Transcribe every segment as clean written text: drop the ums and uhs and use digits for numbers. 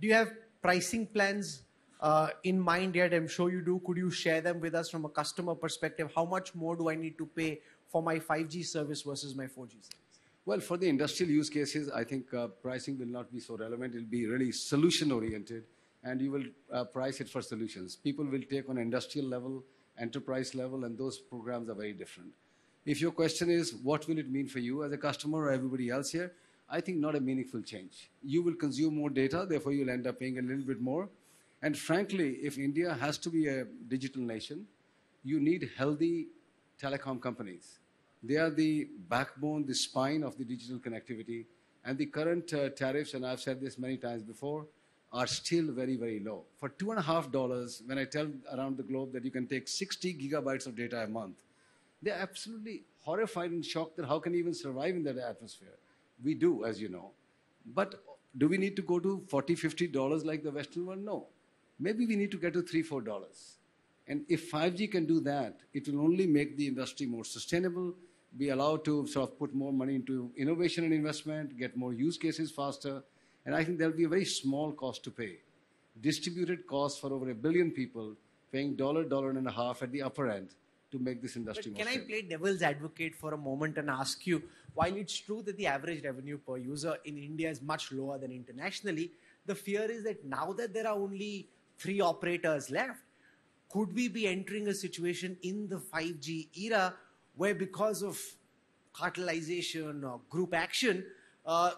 Do you have pricing plans in mind yet? I'm sure you do. Could you share them with us from a customer perspective? How much more do I need to pay for my 5G service versus my 4G service? Well, for the industrial use cases, I think pricing will not be so relevant. It will be really solution-oriented, and you will price it for solutions. People will take on industrial level, enterprise level, and those programs are very different. If your question is, what will it mean for you as a customer or everybody else here? I think not a meaningful change. You will consume more data, therefore you'll end up paying a little bit more. And frankly, if India has to be a digital nation, you need healthy telecom companies. They are the backbone, the spine of the digital connectivity. And the current tariffs, and I've said this many times before, are still very, very low. For $2.50, when I tell around the globe that you can take 60 gigabytes of data a month, they're absolutely horrified and shocked that how can you even survive in that atmosphere? We do, as you know. But do we need to go to $40, $50 like the Western world? No. Maybe we need to get to $3, $4. And if 5G can do that, it will only make the industry more sustainable, be allowed to sort of put more money into innovation and investment, get more use cases faster, and I think there'll be a very small cost to pay. Distributed costs for over 1 billion people, paying $1, $1.50 at the upper end to make this industry more stable. Can I play devil's advocate for a moment and ask you, while it's true that the average revenue per user in India is much lower than internationally, the fear is that now that there are only 3 operators left, could we be entering a situation in the 5G era where because of cartelization or group action,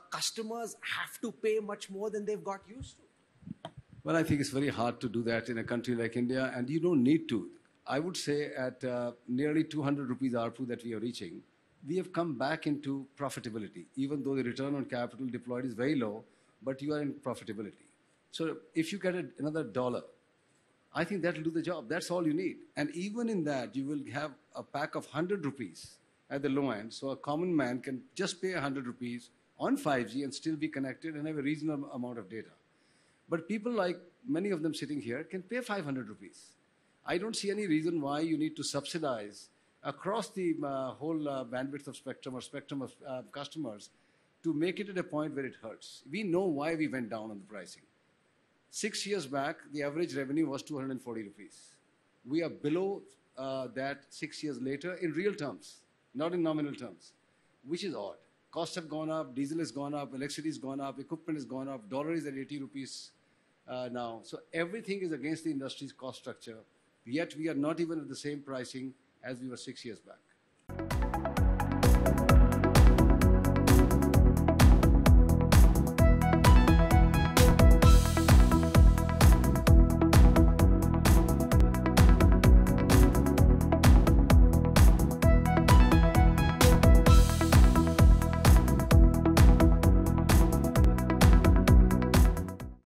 customers have to pay much more than they've got used to? Well, I think it's very hard to do that in a country like India, and you don't need to. I would say at nearly 200 rupees ARPU that we are reaching, we have come back into profitability, even though the return on capital deployed is very low, but you are in profitability. So if you get another $1, I think that will do the job. That's all you need. And even in that, you will have a pack of 100 rupees at the low end. So a common man can just pay 100 rupees on 5G and still be connected and have a reasonable amount of data. But people like many of them sitting here can pay 500 rupees. I don't see any reason why you need to subsidize across the whole bandwidth of spectrum or spectrum of customers to make it at a point where it hurts. We know why we went down on the pricing. 6 years back, the average revenue was 240 rupees. We are below that 6 years later in real terms, not in nominal terms, which is odd. Costs have gone up, diesel has gone up, electricity has gone up, equipment has gone up, dollar is at 80 rupees now. So everything is against the industry's cost structure, yet we are not even at the same pricing as we were 6 years back.